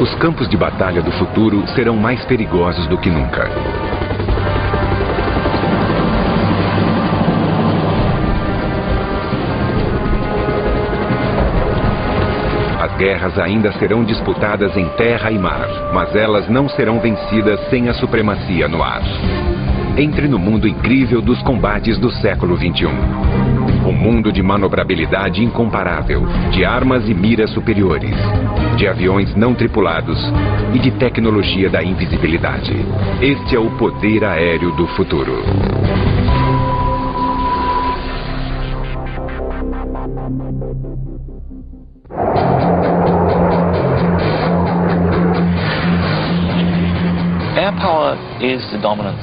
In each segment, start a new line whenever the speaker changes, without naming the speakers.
Os campos de batalha do futuro serão mais perigosos do que nunca. As guerras ainda serão disputadas em terra e mar, mas elas não serão vencidas sem a supremacia no ar. Entre no mundo incrível dos combates do século XXI. Um mundo de manobrabilidade incomparável, de armas e miras superiores, de aviões não tripulados e de tecnologia da invisibilidade. Este é o poder aéreo do futuro.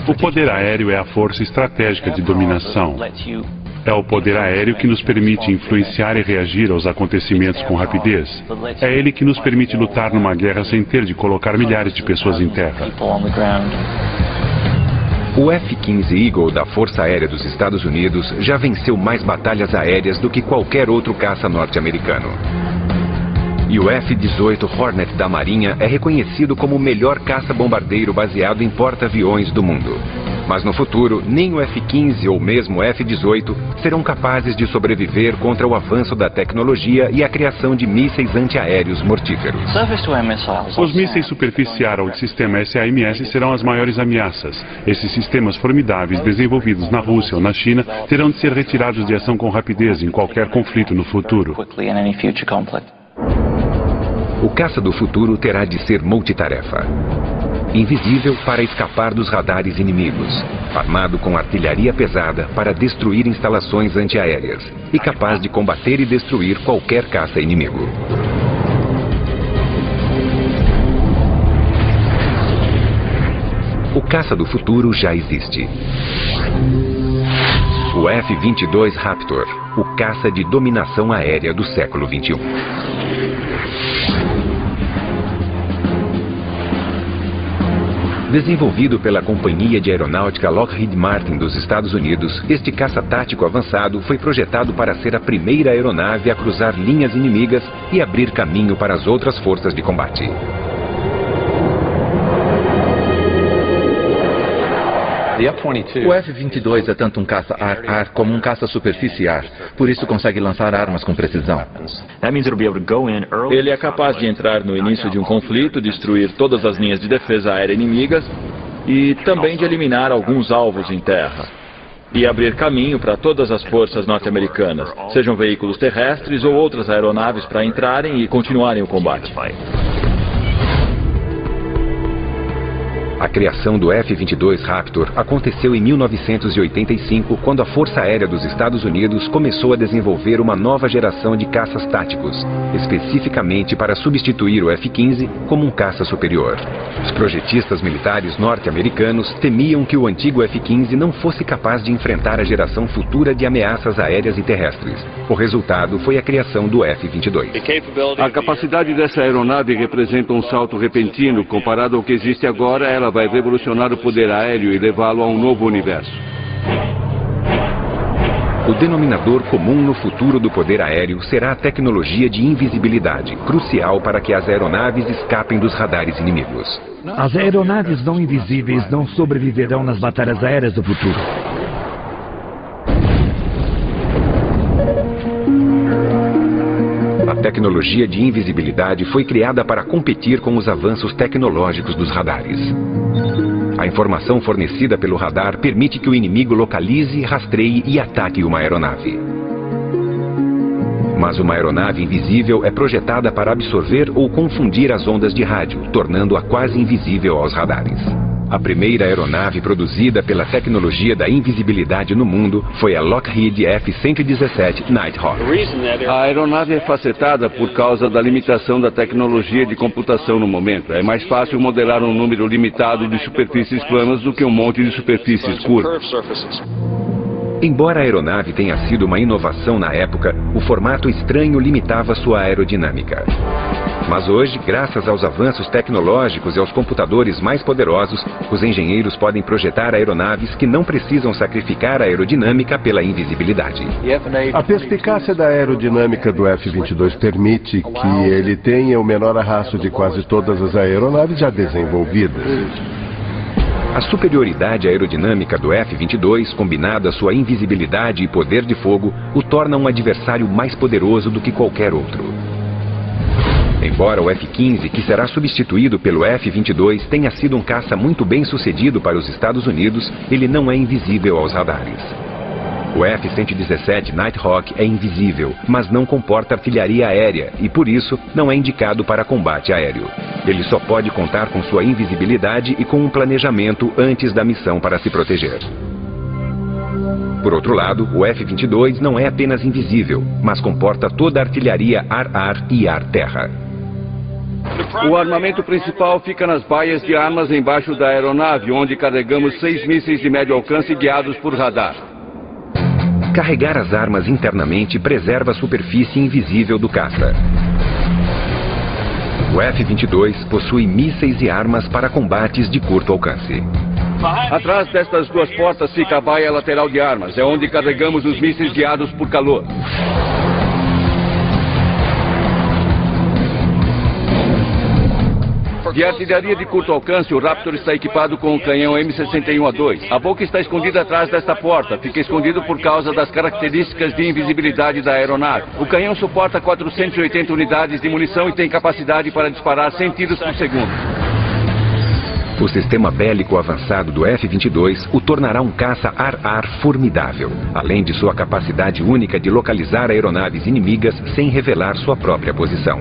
O poder aéreo é a força estratégica de dominação. É o poder aéreo que nos permite influenciar e reagir aos acontecimentos com rapidez. É ele que nos permite lutar numa guerra sem ter de colocar milhares de pessoas em terra.
O F-15 Eagle da Força Aérea dos Estados Unidos já venceu mais batalhas aéreas do que qualquer outro caça norte-americano. E o F-18 Hornet da Marinha é reconhecido como o melhor caça-bombardeiro baseado em porta-aviões do mundo. Mas no futuro, nem o F-15 ou mesmo o F-18 serão capazes de sobreviver contra o avanço da tecnologia e a criação de mísseis antiaéreos mortíferos.
Os mísseis superficiais ou de sistema SAMS serão as maiores ameaças. Esses sistemas formidáveis desenvolvidos na Rússia ou na China terão de ser retirados de ação com rapidez em qualquer conflito no futuro.
O caça do futuro terá de ser multitarefa. Invisível para escapar dos radares inimigos, armado com artilharia pesada para destruir instalações antiaéreas e capaz de combater e destruir qualquer caça inimigo. O caça do futuro já existe. O F-22 Raptor, o caça de dominação aérea do século XXI. Desenvolvido pela companhia de aeronáutica Lockheed Martin dos Estados Unidos, este caça tático avançado foi projetado para ser a primeira aeronave a cruzar linhas inimigas e abrir caminho para as outras forças de combate.
O F-22 é tanto um caça ar-ar como um caça superfície-ar, por isso consegue lançar armas com precisão.
Ele é capaz de entrar no início de um conflito, destruir todas as linhas de defesa aérea inimigas e também de eliminar alguns alvos em terra. E abrir caminho para todas as forças norte-americanas, sejam veículos terrestres ou outras aeronaves para entrarem e continuarem o combate.
A criação do F-22 Raptor aconteceu em 1985, quando a Força Aérea dos Estados Unidos começou a desenvolver uma nova geração de caças táticos, especificamente para substituir o F-15 como um caça superior. Os projetistas militares norte-americanos temiam que o antigo F-15 não fosse capaz de enfrentar a geração futura de ameaças aéreas e terrestres. O resultado foi a criação do F-22.
A capacidade dessa aeronave representa um salto repentino. Comparado ao que existe agora, ela vai revolucionar o poder aéreo e levá-lo a um novo universo.
O denominador comum no futuro do poder aéreo será a tecnologia de invisibilidade, crucial para que as aeronaves escapem dos radares inimigos.
As aeronaves não invisíveis não sobreviverão nas batalhas aéreas do futuro.
A tecnologia de invisibilidade foi criada para competir com os avanços tecnológicos dos radares. A informação fornecida pelo radar permite que o inimigo localize, rastreie e ataque uma aeronave. Mas uma aeronave invisível é projetada para absorver ou confundir as ondas de rádio, tornando-a quase invisível aos radares. A primeira aeronave produzida pela tecnologia da invisibilidade no mundo foi a Lockheed F-117 Nighthawk.
A aeronave é facetada por causa da limitação da tecnologia de computação no momento. É mais fácil modelar um número limitado de superfícies planas do que um monte de superfícies curvas.
Embora a aeronave tenha sido uma inovação na época, o formato estranho limitava sua aerodinâmica. Mas hoje, graças aos avanços tecnológicos e aos computadores mais poderosos, os engenheiros podem projetar aeronaves que não precisam sacrificar a aerodinâmica pela invisibilidade.
A perspicácia da aerodinâmica do F-22 permite que ele tenha o menor arrasto de quase todas as aeronaves já desenvolvidas.
A superioridade aerodinâmica do F-22, combinada à sua invisibilidade e poder de fogo, o torna um adversário mais poderoso do que qualquer outro. Embora o F-15, que será substituído pelo F-22, tenha sido um caça muito bem sucedido para os Estados Unidos, ele não é invisível aos radares. O F-117 Nighthawk é invisível, mas não comporta artilharia aérea e, por isso, não é indicado para combate aéreo. Ele só pode contar com sua invisibilidade e com um planejamento antes da missão para se proteger. Por outro lado, o F-22 não é apenas invisível, mas comporta toda a artilharia ar-ar e ar-terra.
O armamento principal fica nas baias de armas embaixo da aeronave, onde carregamos 6 mísseis de médio alcance guiados por radar.
Carregar as armas internamente preserva a superfície invisível do caça. O F-22 possui mísseis e armas para combates de curto alcance.
Atrás destas duas portas fica a baia lateral de armas, é onde carregamos os mísseis guiados por calor. De artilharia de curto alcance, o Raptor está equipado com um canhão M61A2. A boca está escondida atrás desta porta. Fica escondido por causa das características de invisibilidade da aeronave. O canhão suporta 480 unidades de munição e tem capacidade para disparar 100 tiros por segundo.
O sistema bélico avançado do F-22 o tornará um caça ar-ar formidável, além de sua capacidade única de localizar aeronaves inimigas sem revelar sua própria posição.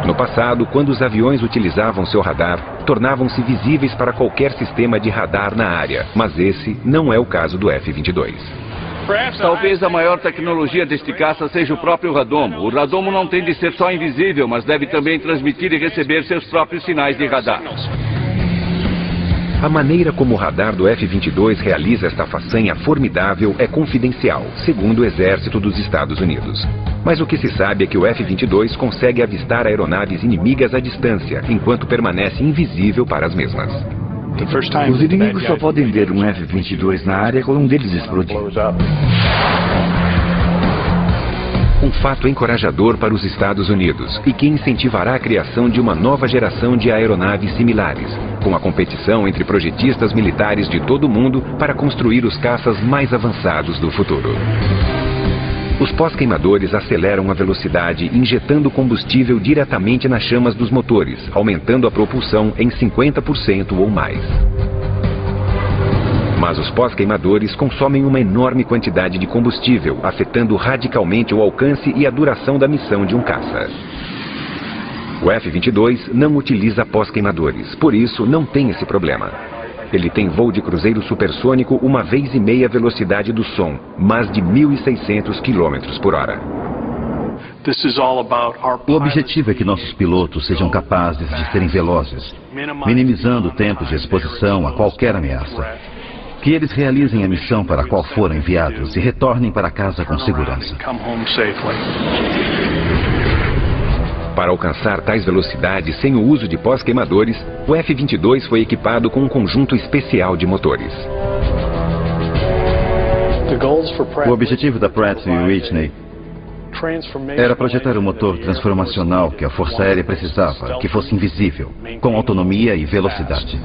No passado, quando os aviões utilizavam seu radar, tornavam-se visíveis para qualquer sistema de radar na área, mas esse não é o caso do F-22.
Talvez a maior tecnologia deste caça seja o próprio radomo. O radomo não tem de ser só invisível, mas deve também transmitir e receber seus próprios sinais de radar.
A maneira como o radar do F-22 realiza esta façanha formidável é confidencial, segundo o Exército dos Estados Unidos. Mas o que se sabe é que o F-22 consegue avistar aeronaves inimigas à distância, enquanto permanece invisível para as mesmas.
Os inimigos só podem ver um F-22 na área quando um deles explodir.
Um fato encorajador para os Estados Unidos e que incentivará a criação de uma nova geração de aeronaves similares, com a competição entre projetistas militares de todo o mundo para construir os caças mais avançados do futuro. Os pós-queimadores aceleram a velocidade injetando combustível diretamente nas chamas dos motores, aumentando a propulsão em 50% ou mais. Mas os pós-queimadores consomem uma enorme quantidade de combustível, afetando radicalmente o alcance e a duração da missão de um caça. O F-22 não utiliza pós-queimadores, por isso não tem esse problema. Ele tem voo de cruzeiro supersônico 1,5 vezes a velocidade do som, mais de 1.600 km por hora.
O objetivo é que nossos pilotos sejam capazes de serem velozes, minimizando o tempo de exposição a qualquer ameaça. Que eles realizem a missão para a qual foram enviados e retornem para casa com segurança.
Para alcançar tais velocidades sem o uso de pós-queimadores, o F-22 foi equipado com um conjunto especial de motores.
O objetivo da Pratt & Whitney era projetar um motor transformacional que a Força Aérea precisava, que fosse invisível, com autonomia e velocidade.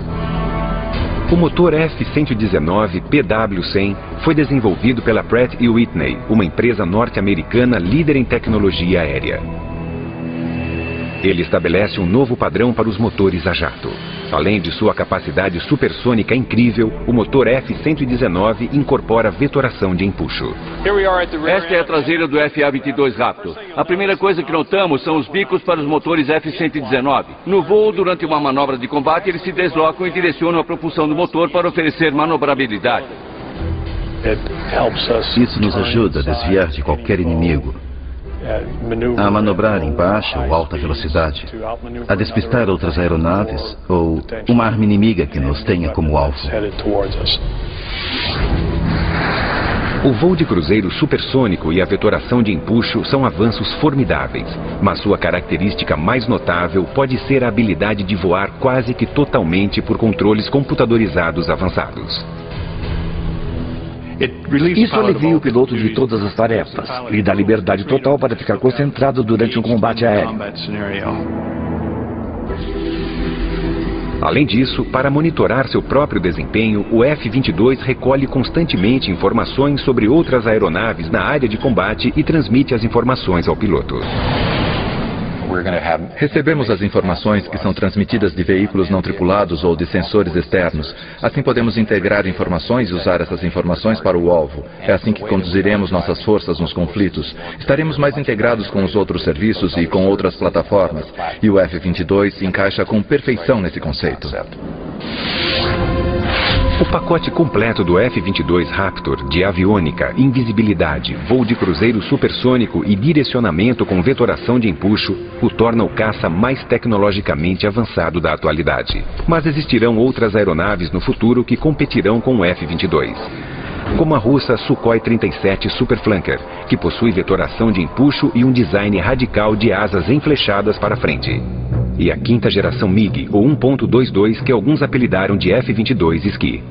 O motor F-119 PW-100 foi desenvolvido pela Pratt & Whitney, uma empresa norte-americana líder em tecnologia aérea. Ele estabelece um novo padrão para os motores a jato. Além de sua capacidade supersônica incrível, o motor F-119 incorpora vetoração de empuxo.
Esta é a traseira do FA-22 Raptor. A primeira coisa que notamos são os bicos para os motores F-119. No voo, durante uma manobra de combate, eles se deslocam e direcionam a propulsão do motor para oferecer manobrabilidade.
Isso nos ajuda a desviar de qualquer inimigo, a manobrar em baixa ou alta velocidade, a despistar outras aeronaves ou uma arma inimiga que nos tenha como alvo.
O voo de cruzeiro supersônico e a vetoração de empuxo são avanços formidáveis, mas sua característica mais notável pode ser a habilidade de voar quase que totalmente por controles computadorizados avançados.
Isso alivia o piloto de todas as tarefas. Lhe dá liberdade total para ficar concentrado durante um combate aéreo.
Além disso, para monitorar seu próprio desempenho, o F-22 recolhe constantemente informações sobre outras aeronaves na área de combate e transmite as informações ao piloto.
Recebemos as informações que são transmitidas de veículos não tripulados ou de sensores externos. Assim podemos integrar informações e usar essas informações para o alvo. É assim que conduziremos nossas forças nos conflitos. Estaremos mais integrados com os outros serviços e com outras plataformas. E o F-22 se encaixa com perfeição nesse conceito.
O pacote completo do F-22 Raptor, de aviônica, invisibilidade, voo de cruzeiro supersônico e direcionamento com vetoração de empuxo, o torna o caça mais tecnologicamente avançado da atualidade. Mas existirão outras aeronaves no futuro que competirão com o F-22. Como a russa Sukhoi 37 Superflanker, que possui vetoração de empuxo e um design radical de asas enflechadas para frente. E a quinta geração MiG, ou 1.22, que alguns apelidaram de F-22 Ski.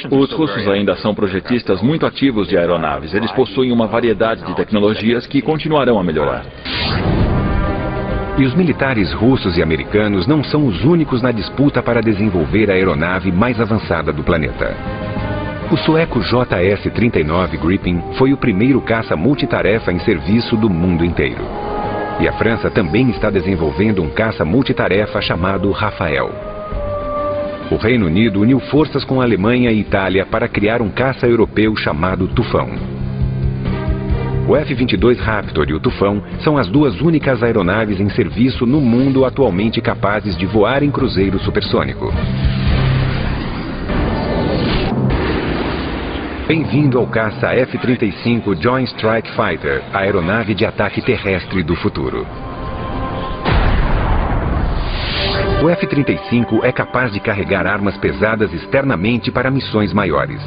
Os russos ainda são projetistas muito ativos de aeronaves. Eles possuem uma variedade de tecnologias que continuarão a melhorar.
E os militares russos e americanos não são os únicos na disputa para desenvolver a aeronave mais avançada do planeta. O sueco JS-39 Gripen foi o primeiro caça multitarefa em serviço do mundo inteiro. E a França também está desenvolvendo um caça multitarefa chamado Rafael. O Reino Unido uniu forças com a Alemanha e Itália para criar um caça europeu chamado Tufão. O F-22 Raptor e o Tufão são as duas únicas aeronaves em serviço no mundo atualmente capazes de voar em cruzeiro supersônico. Bem-vindo ao caça F-35 Joint Strike Fighter, a aeronave de ataque terrestre do futuro. O F-35 é capaz de carregar armas pesadas externamente para missões maiores.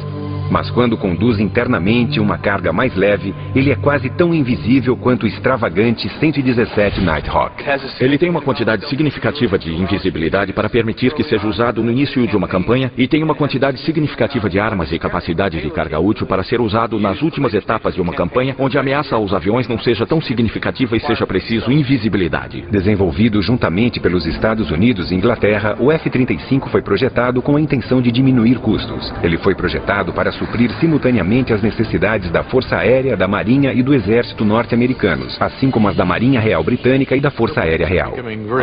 Mas quando conduz internamente uma carga mais leve, ele é quase tão invisível quanto o extravagante 117 Nighthawk.
Ele tem uma quantidade significativa de invisibilidade para permitir que seja usado no início de uma campanha e tem uma quantidade significativa de armas e capacidade de carga útil para ser usado nas últimas etapas de uma campanha onde a ameaça aos aviões não seja tão significativa e seja preciso invisibilidade.
Desenvolvido juntamente pelos Estados Unidos e Inglaterra, o F-35 foi projetado com a intenção de diminuir custos. Ele foi projetado para suprir simultaneamente as necessidades da Força Aérea, da Marinha e do Exército norte-americanos, assim como as da Marinha Real Britânica e da Força Aérea Real.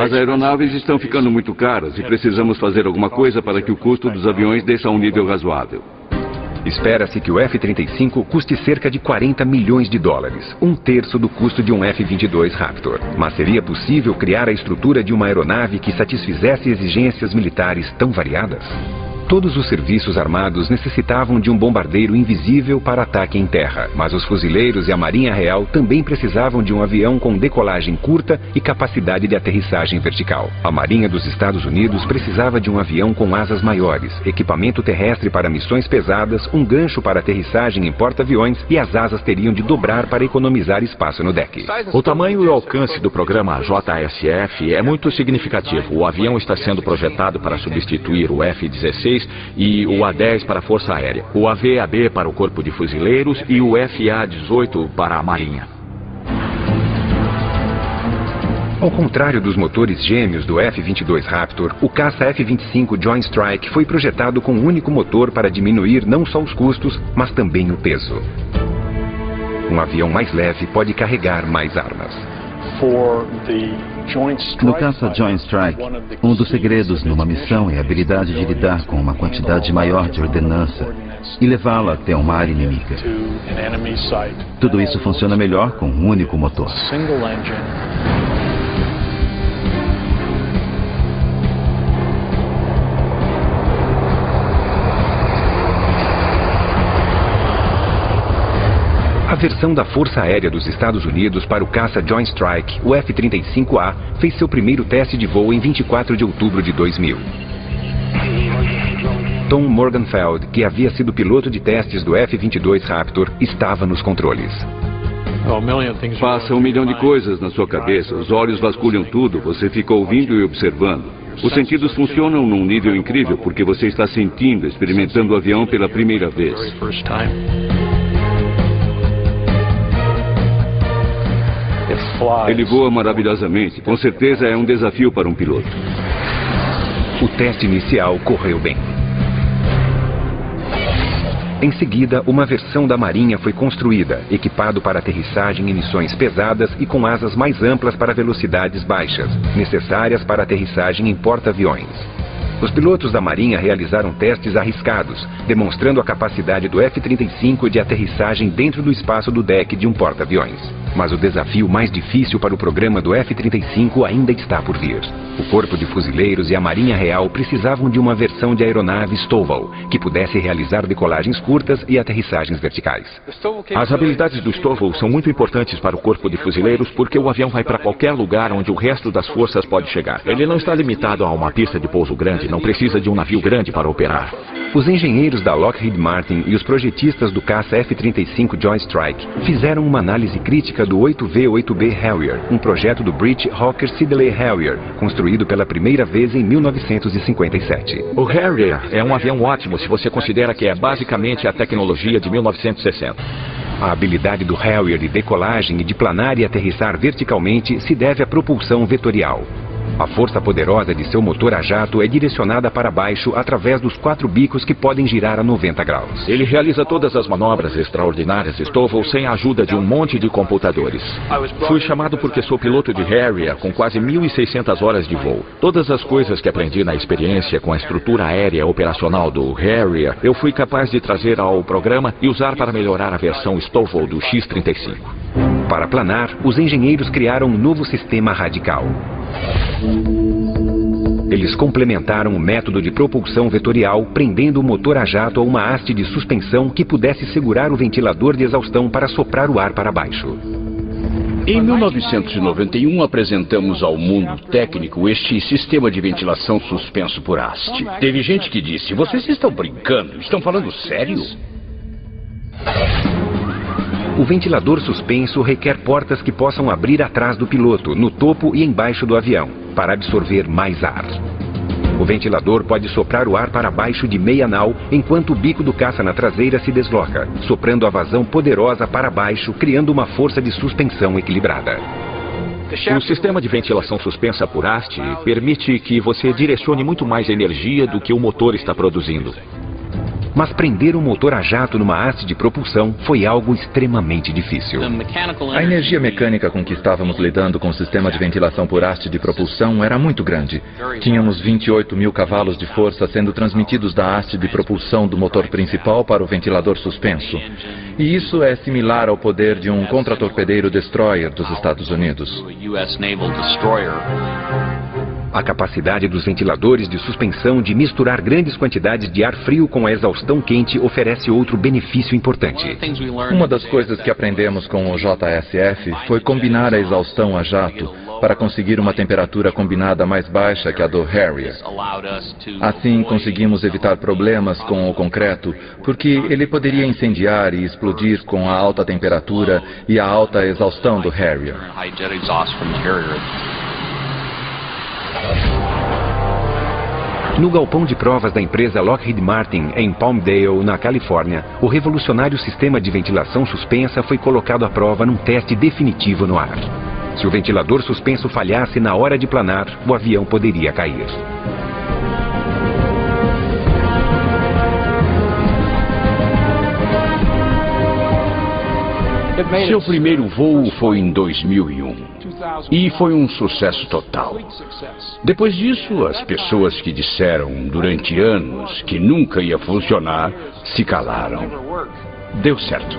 As aeronaves estão ficando muito caras e precisamos fazer alguma coisa para que o custo dos aviões desça a um nível razoável.
Espera-se que o F-35 custe cerca de 40 milhões de dólares, um terço do custo de um F-22 Raptor. Mas seria possível criar a estrutura de uma aeronave que satisfizesse exigências militares tão variadas? Todos os serviços armados necessitavam de um bombardeiro invisível para ataque em terra, mas os fuzileiros e a Marinha Real também precisavam de um avião com decolagem curta e capacidade de aterrissagem vertical. A Marinha dos Estados Unidos precisava de um avião com asas maiores, equipamento terrestre para missões pesadas, um gancho para aterrissagem em porta-aviões e as asas teriam de dobrar para economizar espaço no deck.
O tamanho e o alcance do programa JSF é muito significativo. O avião está sendo projetado para substituir o F-16 e o A-10 para a Força Aérea, o AV-AB para o Corpo de Fuzileiros e o FA-18 para a Marinha.
Ao contrário dos motores gêmeos do F-22 Raptor, o caça F-25 Joint Strike foi projetado com um único motor para diminuir não só os custos, mas também o peso. Um avião mais leve pode carregar mais armas.
No caça Joint Strike, um dos segredos numa missão é a habilidade de lidar com uma quantidade maior de ordenança e levá-la até uma área inimiga. Tudo isso funciona melhor com um único motor.
A versão da Força Aérea dos Estados Unidos para o caça Joint Strike, o F-35A, fez seu primeiro teste de voo em 24 de outubro de 2000. Tom Morgenfeld, que havia sido piloto de testes do F-22 Raptor, estava nos controles.
Passa 1 milhão de coisas na sua cabeça, os olhos vasculham tudo, você fica ouvindo e observando. Os sentidos funcionam num nível incrível porque você está sentindo, experimentando o avião pela primeira vez. Ele voa maravilhosamente, com certeza é um desafio para um piloto.
O teste inicial correu bem. Em seguida, uma versão da Marinha foi construída, equipado para aterrissagem em missões pesadas e com asas mais amplas para velocidades baixas, necessárias para aterrissagem em porta-aviões. Os pilotos da Marinha realizaram testes arriscados, demonstrando a capacidade do F-35 de aterrissagem dentro do espaço do deck de um porta-aviões. Mas o desafio mais difícil para o programa do F-35 ainda está por vir. O Corpo de Fuzileiros e a Marinha Real precisavam de uma versão de aeronave Stovall, que pudesse realizar decolagens curtas e aterrissagens verticais.
As habilidades do Stovall são muito importantes para o Corpo de Fuzileiros porque o avião vai para qualquer lugar onde o resto das forças pode chegar. Ele não está limitado a uma pista de pouso grande, não precisa de um navio grande para operar.
Os engenheiros da Lockheed Martin e os projetistas do caça F-35 Joint Strike fizeram uma análise crítica do 8V-8B Harrier, um projeto do British Hawker Siddeley Harrier, construído pela primeira vez em 1957.
O Harrier é um avião ótimo se você considera que é basicamente a tecnologia de 1960.
A habilidade do Harrier de decolagem e de planar e aterrissar verticalmente se deve à propulsão vetorial. A força poderosa de seu motor a jato é direcionada para baixo através dos 4 bicos que podem girar a 90 graus.
Ele realiza todas as manobras extraordinárias Stovall sem a ajuda de um monte de computadores. Fui chamado porque sou piloto de Harrier com quase 1.600 horas de voo. Todas as coisas que aprendi na experiência com a estrutura aérea operacional do Harrier, eu fui capaz de trazer ao programa e usar para melhorar a versão Stovall do X-35.
Para planar, os engenheiros criaram um novo sistema radical. Eles complementaram o método de propulsão vetorial, prendendo o motor a jato a uma haste de suspensão que pudesse segurar o ventilador de exaustão para soprar o ar para baixo.
Em 1991, apresentamos ao mundo técnico este sistema de ventilação suspenso por haste. Teve gente que disse, vocês estão brincando, estão falando sério?
O ventilador suspenso requer portas que possam abrir atrás do piloto, no topo e embaixo do avião, para absorver mais ar. O ventilador pode soprar o ar para baixo de meia nau, enquanto o bico do caça na traseira se desloca, soprando a vazão poderosa para baixo, criando uma força de suspensão equilibrada.
O sistema de ventilação suspensa por haste permite que você direcione muito mais energia do que o motor está produzindo.
Mas prender um motor a jato numa haste de propulsão foi algo extremamente difícil.
A energia mecânica com que estávamos lidando com o sistema de ventilação por haste de propulsão era muito grande. Tínhamos 28 mil cavalos de força sendo transmitidos da haste de propulsão do motor principal para o ventilador suspenso. E isso é similar ao poder de um contratorpedeiro destroyer dos Estados Unidos.
A capacidade dos ventiladores de suspensão de misturar grandes quantidades de ar frio com a exaustão quente oferece outro benefício importante.
Uma das coisas que aprendemos com o JSF foi combinar a exaustão a jato para conseguir uma temperatura combinada mais baixa que a do Harrier. Assim, conseguimos evitar problemas com o concreto, porque ele poderia incendiar e explodir com a alta temperatura e a alta exaustão do Harrier.
No galpão de provas da empresa Lockheed Martin, em Palmdale, na Califórnia, o revolucionário sistema de ventilação suspensa foi colocado à prova num teste definitivo no ar. Se o ventilador suspenso falhasse na hora de planar, o avião poderia cair.
Seu primeiro voo foi em 2001 e foi um sucesso total. Depois disso, as pessoas que disseram durante anos que nunca ia funcionar se calaram. Deu certo.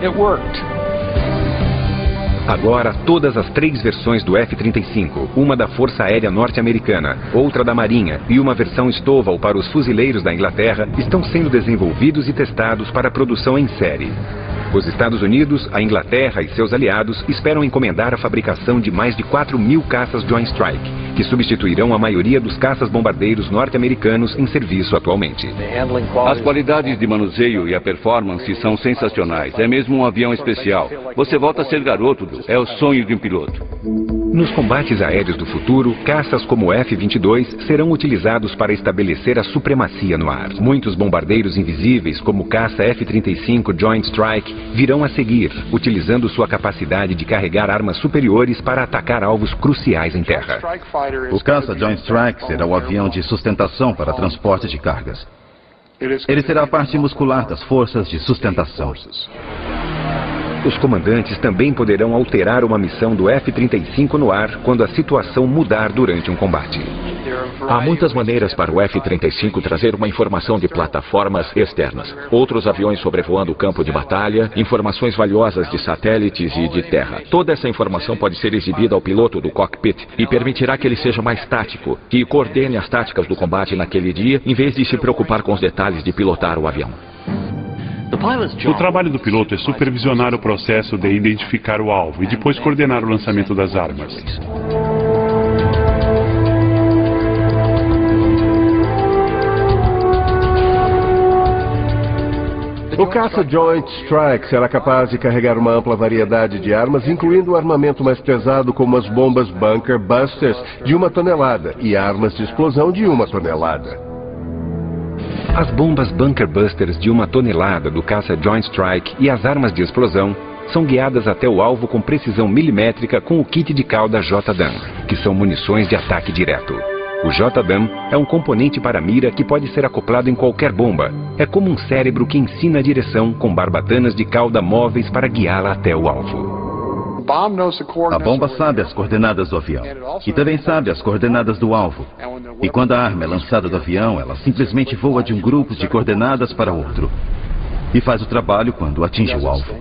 Agora, todas as 3 versões do F-35, uma da Força Aérea Norte-Americana, outra da Marinha e uma versão Stovall para os fuzileiros da Inglaterra, estão sendo desenvolvidos e testados para produção em série. Os Estados Unidos, a Inglaterra e seus aliados esperam encomendar a fabricação de mais de 4.000 caças Joint Strike, que substituirão a maioria dos caças-bombardeiros norte-americanos em serviço atualmente.
As qualidades de manuseio e a performance são sensacionais. É mesmo um avião especial. Você volta a ser garoto, Bill. É o sonho de um piloto.
Nos combates aéreos do futuro, caças como o F-22 serão utilizados para estabelecer a supremacia no ar. Muitos bombardeiros invisíveis, como o caça F-35 Joint Strike, virão a seguir, utilizando sua capacidade de carregar armas superiores para atacar alvos cruciais em terra.
O caça Joint Strike será o avião de sustentação para transporte de cargas. Ele será a parte muscular das forças de sustentação.
Os comandantes também poderão alterar uma missão do F-35 no ar quando a situação mudar durante um combate.
Há muitas maneiras para o F-35 trazer uma informação de plataformas externas. Outros aviões sobrevoando o campo de batalha, informações valiosas de satélites e de terra. Toda essa informação pode ser exibida ao piloto do cockpit e permitirá que ele seja mais tático, que coordene as táticas do combate naquele dia, em vez de se preocupar com os detalhes de pilotar o avião.
O trabalho do piloto é supervisionar o processo de identificar o alvo e depois coordenar o lançamento das armas.
O caça Joint Strike será capaz de carregar uma ampla variedade de armas, incluindo o armamento mais pesado como as bombas Bunker Busters de 1 tonelada e armas de explosão de 1 tonelada.
As bombas Bunker Busters de 1 tonelada do caça Joint Strike e as armas de explosão são guiadas até o alvo com precisão milimétrica com o kit de cauda JDAM, que são munições de ataque direto. O JDAM é um componente para mira que pode ser acoplado em qualquer bomba. É como um cérebro que ensina a direção com barbatanas de cauda móveis para guiá-la até o alvo.
A bomba sabe as coordenadas do avião e também sabe as coordenadas do alvo. E quando a arma é lançada do avião, ela simplesmente voa de um grupo de coordenadas para outro e faz o trabalho quando atinge o alvo.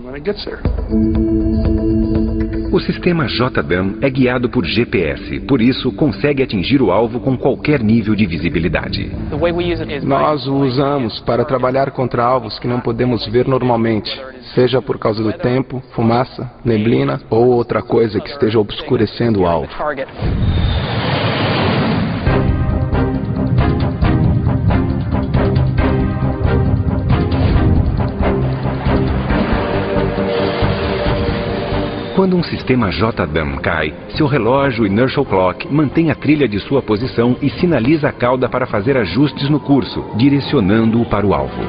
O sistema JDAM é guiado por GPS, por isso consegue atingir o alvo com qualquer nível de visibilidade.
Nós o usamos para trabalhar contra alvos que não podemos ver normalmente, seja por causa do tempo, fumaça, neblina ou outra coisa que esteja obscurecendo o alvo.
Quando um sistema JDAM cai, seu relógio Inertial Clock mantém a trilha de sua posição e sinaliza a cauda para fazer ajustes no curso, direcionando-o para o alvo.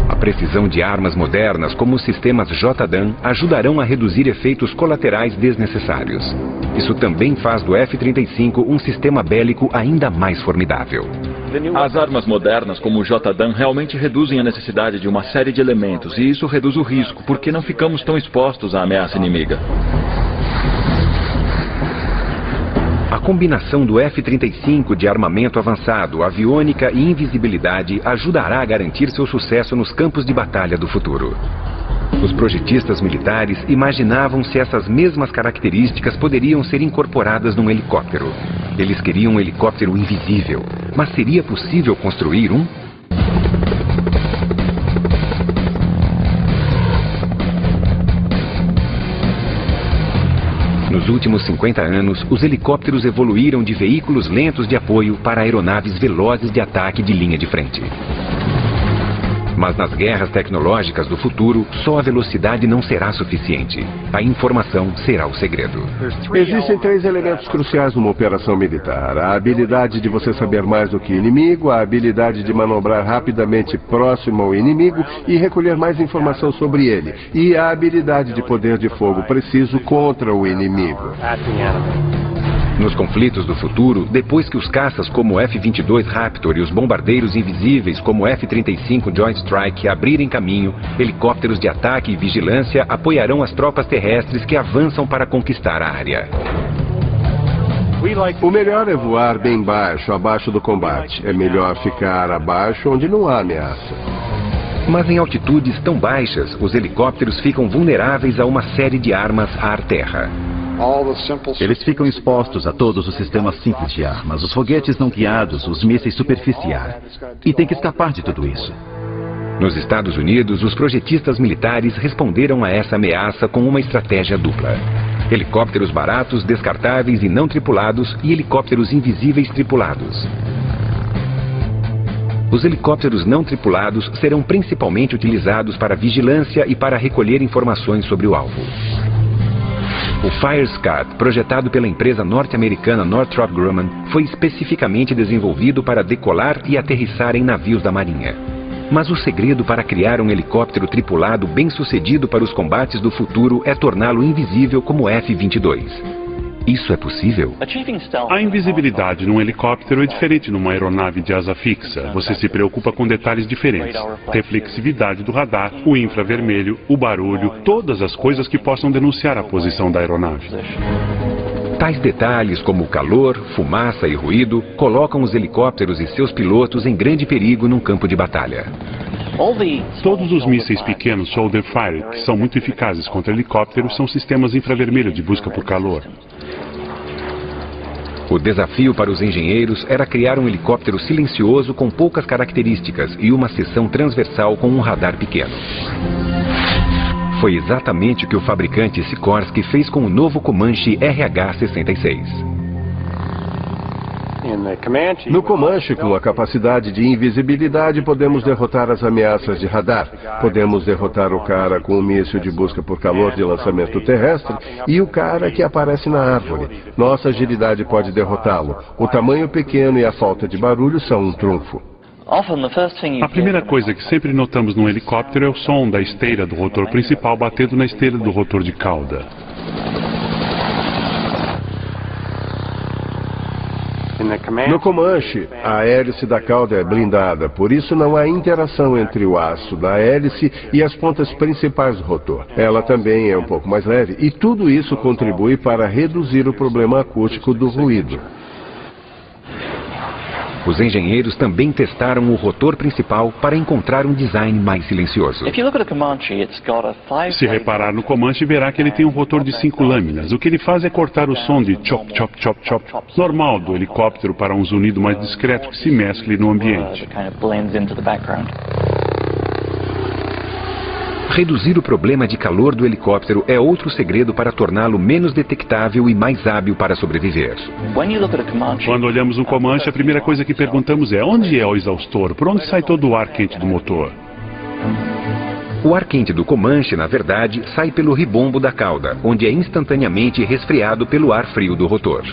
A precisão de armas modernas, como os sistemas JDAM, ajudarão a reduzir efeitos colaterais desnecessários. Isso também faz do F-35 um sistema bélico ainda mais formidável.
As armas modernas, como o JDAM, realmente reduzem a necessidade de uma série de elementos, e isso reduz o risco, porque não ficamos tão expostos à ameaça inimiga.
A combinação do F-35 de armamento avançado, aviônica e invisibilidade ajudará a garantir seu sucesso nos campos de batalha do futuro. Os projetistas militares imaginavam se essas mesmas características poderiam ser incorporadas num helicóptero. Eles queriam um helicóptero invisível, mas seria possível construir um? Nos últimos 50 anos, os helicópteros evoluíram de veículos lentos de apoio para aeronaves velozes de ataque de linha de frente. Mas nas guerras tecnológicas do futuro, só a velocidade não será suficiente. A informação será o segredo.
Existem 3 elementos cruciais numa operação militar. A habilidade de você saber mais do que o inimigo, a habilidade de manobrar rapidamente próximo ao inimigo e recolher mais informação sobre ele, e a habilidade de poder de fogo preciso contra o inimigo.
Nos conflitos do futuro, depois que os caças como o F-22 Raptor e os bombardeiros invisíveis como o F-35 Joint Strike abrirem caminho, helicópteros de ataque e vigilância apoiarão as tropas terrestres que avançam para conquistar a área.
O melhor é voar bem baixo, abaixo do combate. É melhor ficar abaixo onde não há ameaça.
Mas em altitudes tão baixas, os helicópteros ficam vulneráveis a uma série de armas ar-terra.
Eles ficam expostos a todos os sistemas simples de armas, os foguetes não guiados, os mísseis superficiais. E tem que escapar de tudo isso.
Nos Estados Unidos, os projetistas militares responderam a essa ameaça com uma estratégia dupla. Helicópteros baratos, descartáveis e não tripulados e helicópteros invisíveis tripulados. Os helicópteros não tripulados serão principalmente utilizados para vigilância e para recolher informações sobre o alvo. O Firescat, projetado pela empresa norte-americana Northrop Grumman, foi especificamente desenvolvido para decolar e aterrissar em navios da Marinha. Mas o segredo para criar um helicóptero tripulado bem-sucedido para os combates do futuro é torná-lo invisível como o F-22. Isso é possível?
A invisibilidade num helicóptero é diferente numa aeronave de asa fixa. Você se preocupa com detalhes diferentes. Reflexividade do radar, o infravermelho, o barulho, todas as coisas que possam denunciar a posição da aeronave.
Tais detalhes como calor, fumaça e ruído colocam os helicópteros e seus pilotos em grande perigo num campo de batalha.
Todos os mísseis pequenos shoulder fire, que são muito eficazes contra helicópteros, são sistemas infravermelho de busca por calor.
O desafio para os engenheiros era criar um helicóptero silencioso com poucas características e uma seção transversal com um radar pequeno. Foi exatamente o que o fabricante Sikorsky fez com o novo Comanche RH-66.
No Comanche, com a capacidade de invisibilidade, podemos derrotar as ameaças de radar. Podemos derrotar o cara com um míssil de busca por calor de lançamento terrestre e o cara que aparece na árvore. Nossa agilidade pode derrotá-lo. O tamanho pequeno e a falta de barulho são um trunfo.
A primeira coisa que sempre notamos num helicóptero é o som da esteira do rotor principal batendo na esteira do rotor de cauda.
No Comanche, a hélice da cauda é blindada, por isso não há interação entre o aço da hélice e as pontas principais do rotor. Ela também é um pouco mais leve e tudo isso contribui para reduzir o problema acústico do ruído.
Os engenheiros também testaram o rotor principal para encontrar um design mais silencioso.
Se reparar no Comanche, verá que ele tem um rotor de 5 lâminas. O que ele faz é cortar o som de chop, chop, chop, chop, normal do helicóptero para um zunido mais discreto que se mescle no ambiente.
Reduzir o problema de calor do helicóptero é outro segredo para torná-lo menos detectável e mais hábil para sobreviver.
Quando olhamos um Comanche, a primeira coisa que perguntamos é: onde é o exaustor? Por onde sai todo o ar quente do motor?
O ar quente do Comanche, na verdade, sai pelo ribombo da cauda, onde é instantaneamente resfriado pelo ar frio do rotor.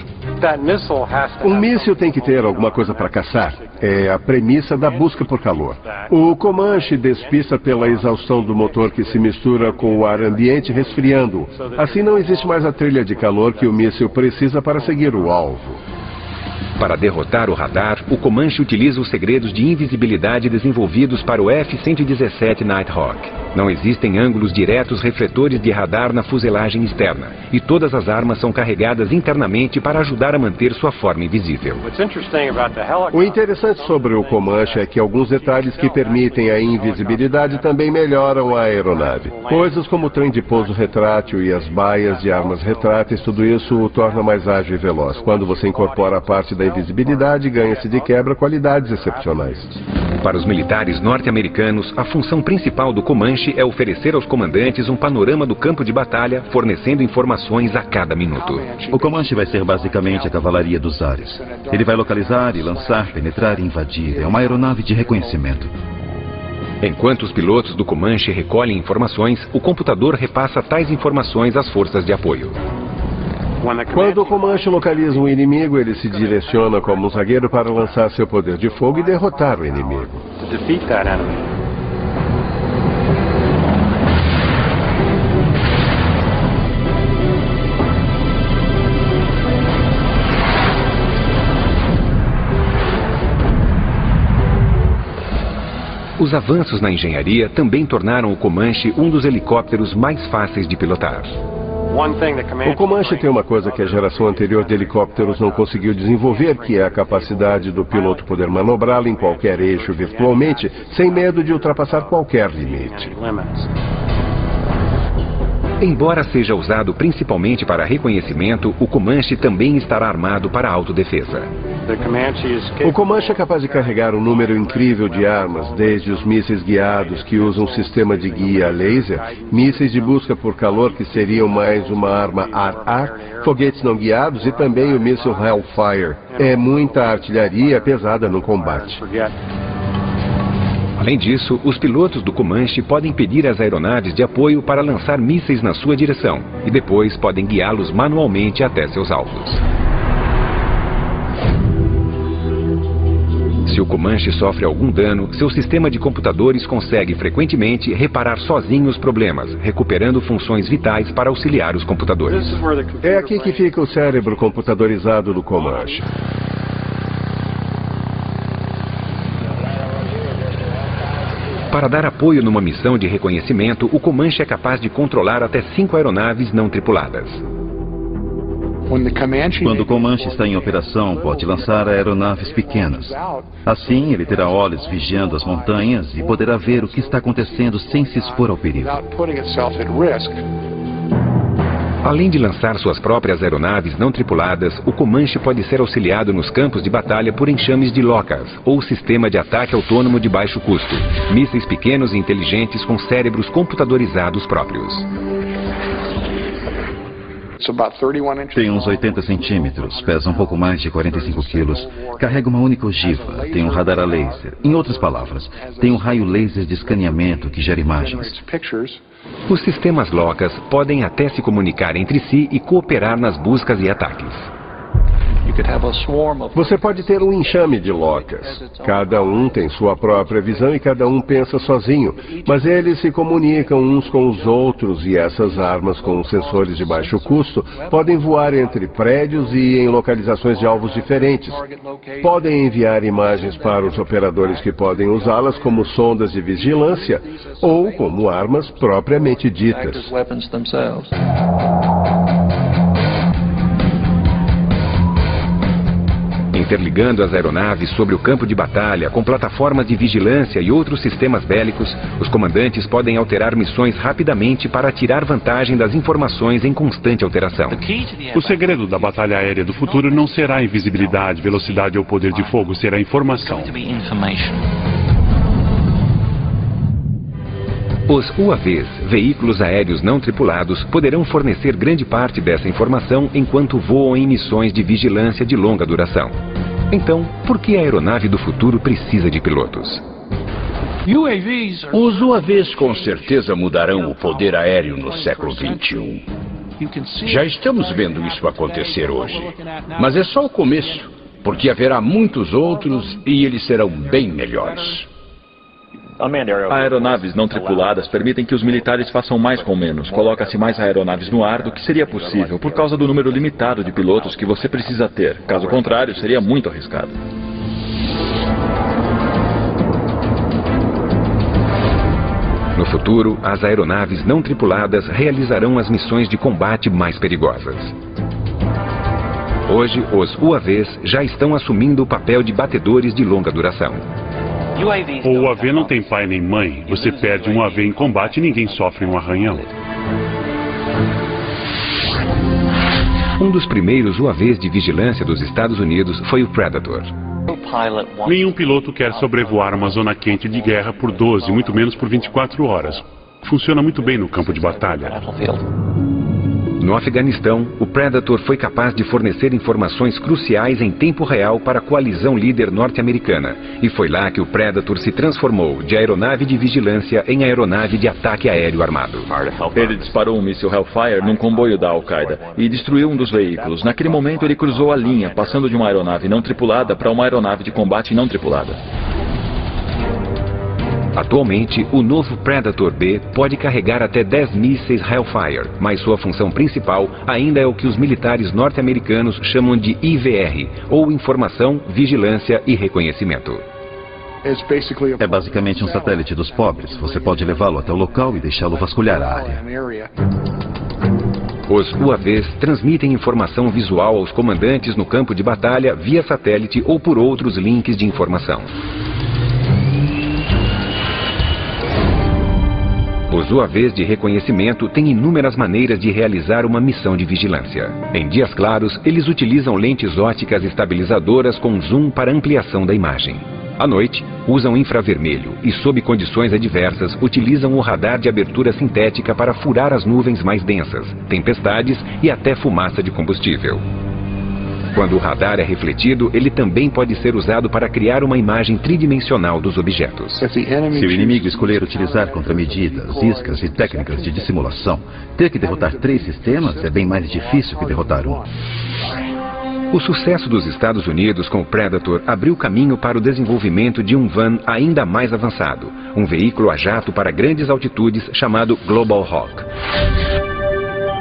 Um míssil tem que ter alguma coisa para caçar. É a premissa da busca por calor. O Comanche despista pela exaustão do motor que se mistura com o ar ambiente resfriando-o. Assim não existe mais a trilha de calor que o míssil precisa para seguir o alvo.
Para derrotar o radar, o Comanche utiliza os segredos de invisibilidade desenvolvidos para o F-117 Nighthawk. Não existem ângulos diretos refletores de radar na fuselagem externa, e todas as armas são carregadas internamente para ajudar a manter sua forma invisível.
O interessante sobre o Comanche é que alguns detalhes que permitem a invisibilidade também melhoram a aeronave. Coisas como o trem de pouso retrátil e as baias de armas retráteis, tudo isso o torna mais ágil e veloz. Quando você incorpora a parte da invisibilidade, ganha-se de quebra qualidades excepcionais.
Para os militares norte-americanos, a função principal do Comanche é oferecer aos comandantes um panorama do campo de batalha, fornecendo informações a cada minuto.
O Comanche vai ser basicamente a cavalaria dos ares. Ele vai localizar e lançar, penetrar e invadir. É uma aeronave de reconhecimento.
Enquanto os pilotos do Comanche recolhem informações, o computador repassa tais informações às forças de apoio.
Quando o Comanche localiza um inimigo, ele se direciona como um zagueiro para lançar seu poder de fogo e derrotar o inimigo.
Os avanços na engenharia também tornaram o Comanche um dos helicópteros mais fáceis de pilotar.
O Comanche tem uma coisa que a geração anterior de helicópteros não conseguiu desenvolver, que é a capacidade do piloto poder manobrá-lo em qualquer eixo virtualmente, sem medo de ultrapassar qualquer limite.
Embora seja usado principalmente para reconhecimento, o Comanche também estará armado para autodefesa.
O Comanche é capaz de carregar um número incrível de armas, desde os mísseis guiados que usam um sistema de guia laser, mísseis de busca por calor que seriam mais uma arma ar-ar, foguetes não guiados e também o míssil Hellfire. É muita artilharia pesada no combate.
Além disso, os pilotos do Comanche podem pedir às aeronaves de apoio para lançar mísseis na sua direção e depois podem guiá-los manualmente até seus alvos. Se o Comanche sofre algum dano, seu sistema de computadores consegue frequentemente reparar sozinho os problemas, recuperando funções vitais para auxiliar os computadores.
É aqui que fica o cérebro computadorizado do Comanche.
Para dar apoio numa missão de reconhecimento, o Comanche é capaz de controlar até 5 aeronaves não tripuladas.
Quando o Comanche está em operação, pode lançar aeronaves pequenas. Assim, ele terá olhos vigiando as montanhas e poderá ver o que está acontecendo sem se expor ao perigo.
Além de lançar suas próprias aeronaves não tripuladas, o Comanche pode ser auxiliado nos campos de batalha por enxames de LOCAS, ou sistema de ataque autônomo de baixo custo, mísseis pequenos e inteligentes com cérebros computadorizados próprios.
Tem uns 80 centímetros, pesa um pouco mais de 45 quilos, carrega uma única ogiva, tem um radar a laser. Em outras palavras, tem um raio laser de escaneamento que gera imagens.
Os sistemas LOCAS podem até se comunicar entre si e cooperar nas buscas e ataques.
Você pode ter um enxame de LOCAS. Cada um tem sua própria visão e cada um pensa sozinho, mas eles se comunicam uns com os outros e essas armas com sensores de baixo custo podem voar entre prédios e em localizações de alvos diferentes. Podem enviar imagens para os operadores que podem usá-las como sondas de vigilância ou como armas propriamente ditas.
Interligando as aeronaves sobre o campo de batalha com plataformas de vigilância e outros sistemas bélicos, os comandantes podem alterar missões rapidamente para tirar vantagem das informações em constante alteração.
O segredo da batalha aérea do futuro não será a invisibilidade, velocidade ou poder de fogo, será a informação.
Os UAVs, veículos aéreos não tripulados, poderão fornecer grande parte dessa informação enquanto voam em missões de vigilância de longa duração. Então, por que a aeronave do futuro precisa de pilotos?
Os UAVs com certeza mudarão o poder aéreo no século XXI. Já estamos vendo isso acontecer hoje. Mas é só o começo, porque haverá muitos outros e eles serão bem melhores.
Aeronaves não tripuladas permitem que os militares façam mais com menos. Coloca-se mais aeronaves no ar do que seria possível por causa do número limitado de pilotos que você precisa ter. Caso contrário, seria muito arriscado.
No futuro, as aeronaves não tripuladas realizarão as missões de combate mais perigosas. Hoje, os UAVs já estão assumindo o papel de batedores de longa duração.
O UAV não tem pai nem mãe. Você perde um UAV em combate e ninguém sofre um arranhão.
Um dos primeiros UAVs de vigilância dos Estados Unidos foi o Predator.
Nenhum piloto quer sobrevoar uma zona quente de guerra por 12, muito menos por 24 horas. Funciona muito bem no campo de batalha.
No Afeganistão, o Predator foi capaz de fornecer informações cruciais em tempo real para a coalizão líder norte-americana. E foi lá que o Predator se transformou de aeronave de vigilância em aeronave de ataque aéreo armado.
Ele disparou um míssil Hellfire num comboio da Al-Qaeda e destruiu um dos veículos. Naquele momento ele cruzou a linha, passando de uma aeronave não tripulada para uma aeronave de combate não tripulada.
Atualmente, o novo Predator B pode carregar até 10 mísseis Hellfire, mas sua função principal ainda é o que os militares norte-americanos chamam de IVR, ou Informação, Vigilância e Reconhecimento.
É basicamente um satélite dos pobres. Você pode levá-lo até o local e deixá-lo vasculhar a área.
Os UAVs transmitem informação visual aos comandantes no campo de batalha via satélite ou por outros links de informação. Os UAVs de reconhecimento têm inúmeras maneiras de realizar uma missão de vigilância. Em dias claros, eles utilizam lentes ópticas estabilizadoras com zoom para ampliação da imagem. À noite, usam infravermelho e, sob condições adversas, utilizam o radar de abertura sintética para furar as nuvens mais densas, tempestades e até fumaça de combustível. Quando o radar é refletido, ele também pode ser usado para criar uma imagem tridimensional dos objetos.
Se o inimigo escolher utilizar contramedidas, iscas e técnicas de dissimulação, ter que derrotar 3 sistemas é bem mais difícil que derrotar um.
O sucesso dos Estados Unidos com o Predator abriu caminho para o desenvolvimento de um van ainda mais avançado, um veículo a jato para grandes altitudes chamado Global Hawk.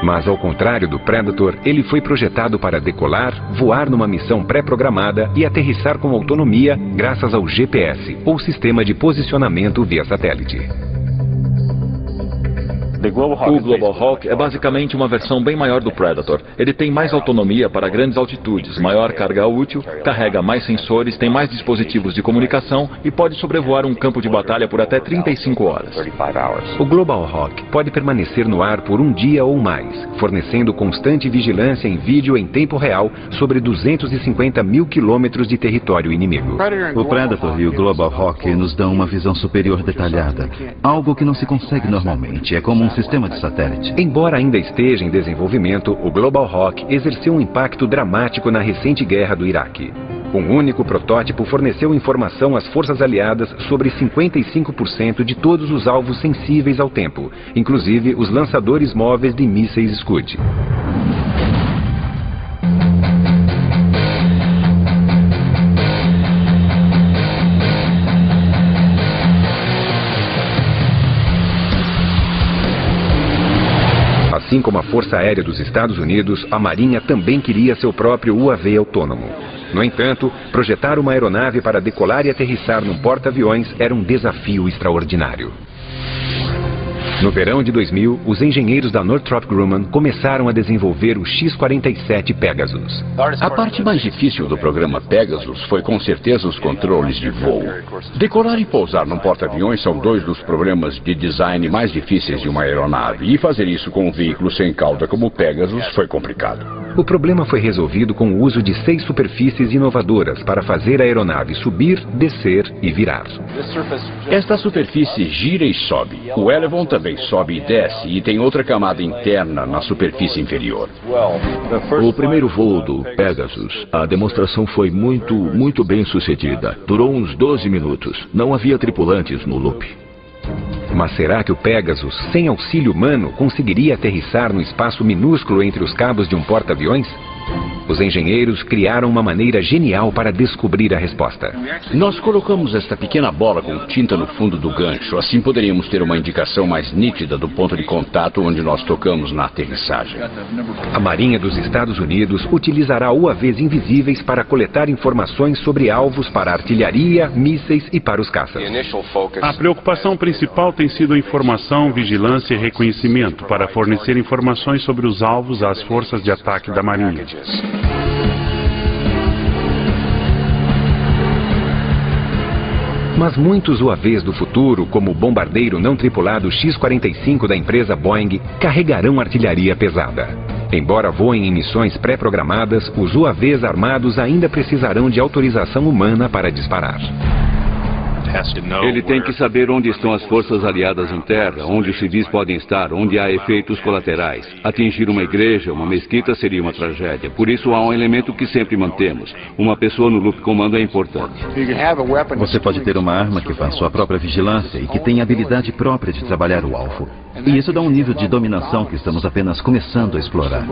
Mas ao contrário do Predator, ele foi projetado para decolar, voar numa missão pré-programada e aterrissar com autonomia graças ao GPS, ou Sistema de Posicionamento via Satélite.
O Global Hawk é basicamente uma versão bem maior do Predator. Ele tem mais autonomia para grandes altitudes, maior carga útil, carrega mais sensores, tem mais dispositivos de comunicação e pode sobrevoar um campo de batalha por até 35 horas.
O Global Hawk pode permanecer no ar por um dia ou mais, fornecendo constante vigilância em vídeo em tempo real sobre 250 mil quilômetros de território inimigo.
O Predator e o Global Hawk nos dão uma visão superior detalhada, algo que não se consegue normalmente. É como um sistema de satélite.
Embora ainda esteja em desenvolvimento, o Global Hawk exerceu um impacto dramático na recente guerra do Iraque. Um único protótipo forneceu informação às forças aliadas sobre 55% de todos os alvos sensíveis ao tempo, inclusive os lançadores móveis de mísseis Scud. Assim como a Força Aérea dos Estados Unidos, a Marinha também queria seu próprio UAV autônomo. No entanto, projetar uma aeronave para decolar e aterrissar num porta-aviões era um desafio extraordinário. No verão de 2000, os engenheiros da Northrop Grumman começaram a desenvolver o X-47 Pegasus.
A parte mais difícil do programa Pegasus foi com certeza os controles de voo. Decolar e pousar num porta-aviões são 2 dos problemas de design mais difíceis de uma aeronave, e fazer isso com um veículo sem cauda como o Pegasus foi complicado.
O problema foi resolvido com o uso de 6 superfícies inovadoras para fazer a aeronave subir, descer e virar.
Esta superfície gira e sobe. O Elevon também sobe e desce, e tem outra camada interna na superfície inferior.
O primeiro voo do Pegasus, a demonstração foi muito bem sucedida. Durou uns 12 minutos. Não havia tripulantes no loop.
Mas será que o Pegasus, sem auxílio humano, conseguiria aterrissar no espaço minúsculo entre os cabos de um porta-aviões? Os engenheiros criaram uma maneira genial para descobrir a resposta.
Nós colocamos esta pequena bola com tinta no fundo do gancho. Assim poderíamos ter uma indicação mais nítida do ponto de contato onde nós tocamos na aterrissagem.
A Marinha dos Estados Unidos utilizará UAVs invisíveis para coletar informações sobre alvos para artilharia, mísseis e para os caças.
A preocupação principal tem sido a informação, vigilância e reconhecimento para fornecer informações sobre os alvos às forças de ataque da Marinha.
Mas muitos UAVs do futuro, como o bombardeiro não tripulado X-45 da empresa Boeing, carregarão artilharia pesada. Embora voem em missões pré-programadas, os UAVs armados ainda precisarão de autorização humana para disparar.
Ele tem que saber onde estão as forças aliadas em terra, onde os civis podem estar, onde há efeitos colaterais. Atingir uma igreja, uma mesquita seria uma tragédia. Por isso há um elemento que sempre mantemos. Uma pessoa no loop comando é importante.
Você pode ter uma arma que faz sua própria vigilância e que tem habilidade própria de trabalhar o alvo. E isso dá um nível de dominação que estamos apenas começando a explorar.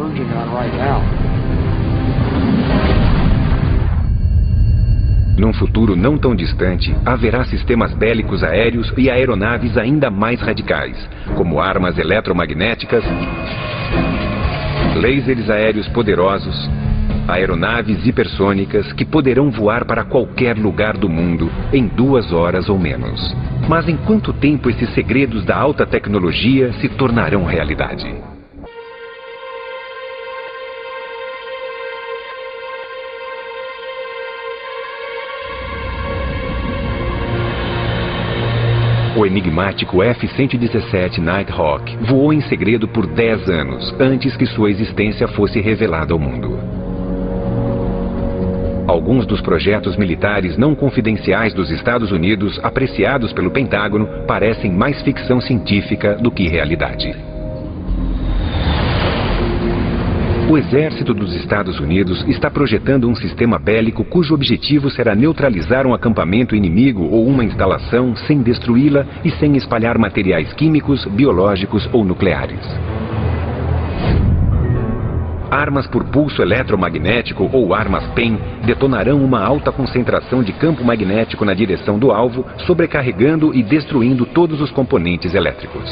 Num futuro não tão distante, haverá sistemas bélicos aéreos e aeronaves ainda mais radicais, como armas eletromagnéticas, lasers aéreos poderosos, aeronaves hipersônicas que poderão voar para qualquer lugar do mundo em 2 horas ou menos. Mas em quanto tempo esses segredos da alta tecnologia se tornarão realidade? O enigmático F-117 Nighthawk voou em segredo por 10 anos, antes que sua existência fosse revelada ao mundo. Alguns dos projetos militares não confidenciais dos Estados Unidos, apreciados pelo Pentágono, parecem mais ficção científica do que realidade. O exército dos Estados Unidos está projetando um sistema bélico cujo objetivo será neutralizar um acampamento inimigo ou uma instalação sem destruí-la e sem espalhar materiais químicos, biológicos ou nucleares. Armas por pulso eletromagnético ou armas PEM detonarão uma alta concentração de campo magnético na direção do alvo, sobrecarregando e destruindo todos os componentes elétricos.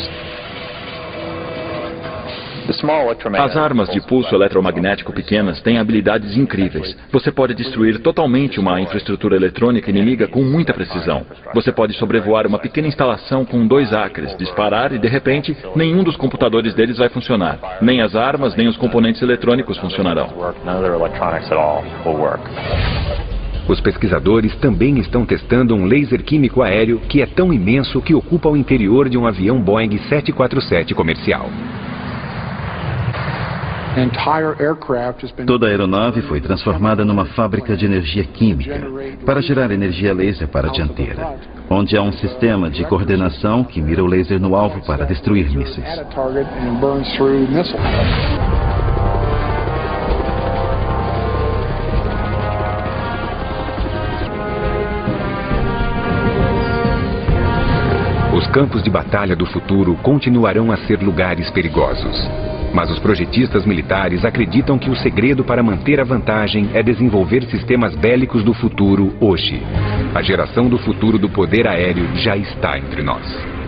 As armas de pulso eletromagnético pequenas têm habilidades incríveis. Você pode destruir totalmente uma infraestrutura eletrônica inimiga com muita precisão. Você pode sobrevoar uma pequena instalação com 2 acres, disparar e, de repente, nenhum dos computadores deles vai funcionar. Nem as armas, nem os componentes eletrônicos funcionarão.
Os pesquisadores também estão testando um laser químico aéreo que é tão imenso que ocupa o interior de um avião Boeing 747 comercial.
Toda a aeronave foi transformada numa fábrica de energia química para gerar energia laser para a dianteira, onde há um sistema de coordenação que mira o laser no alvo para destruir mísseis.
Os campos de batalha do futuro continuarão a ser lugares perigosos. Mas os projetistas militares acreditam que o segredo para manter a vantagem é desenvolver sistemas bélicos do futuro hoje. A geração do futuro do poder aéreo já está entre nós.